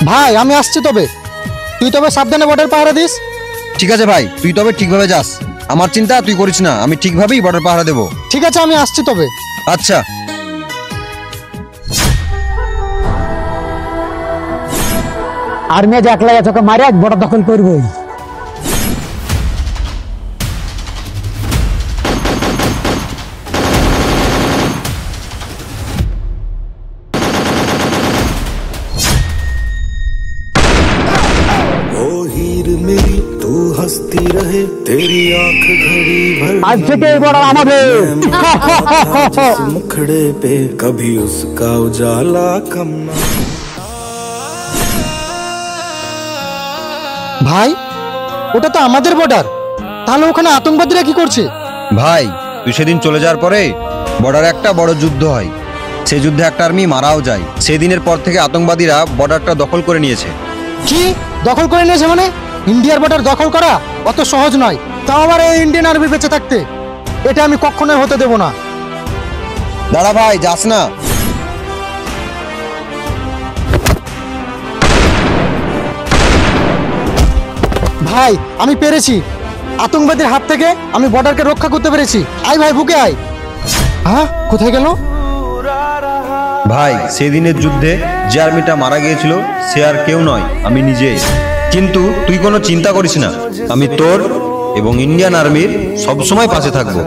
ভাই আমি আসছি, তবে তুই তবে সাবধানে বর্ডার পাহারা দিস। ঠিক আছে ভাই, তুই তবে ঠিকভাবে যাস। আমার চিন্তা তুই করিস না, আমি ঠিকভাবেই বর্ডার পাহারা দেবো। ঠিক আছে, আমি আসছি তবে। আচ্ছা। আর্মি যে একলা তোকে মারে বর্ডার দখল করবই। तू हंसती रहे तेरी आंख घड़ी भर आज থেকে বর্ডার আমাদের। मुखड़े पे कभी उसका उजाला कम ना। ভাই ওটা তো আমাদের বর্ডার, তাহলে ওখানে আতঙ্কবাদীরা কি করছে? ভাই তুই সেদিন চলে যাওয়ার পরে বর্ডারে একটা বড় যুদ্ধ হয়। সেই যুদ্ধে একটা আর্মি মারাও যায়। সেই দিনের পর থেকে আতঙ্কবাদীরা বর্ডারটা দখল করে নিয়েছে। কি দখল করে নিয়েছে মানে? ইন্ডিয়ার বর্ডার দখল করা অত সহজ নয়, তাও আবার এই ইন্ডিয়ান আর্মি বেঁচে থাকতে। এটা আমি কখনোই হতে দেব না। দাঁড়া ভাই, যাস না। ভাই আমি পেরেছি, আতঙ্কবাদীর হাত থেকে আমি বর্ডারকে রক্ষা করতে পেরেছি। আয় ভাই, বুকে আয়। হ্যাঁ, কোথায় গেল? ভাই সেদিনের যুদ্ধে যে আর্মিটা মারা গিয়েছিল সে আর কেউ নয়, আমি নিজে। কিন্তু তুই কোনো চিন্তা করিস না, আমি তোর এবং ইন্ডিয়ান আর্মির সবসময় পাশে থাকবো।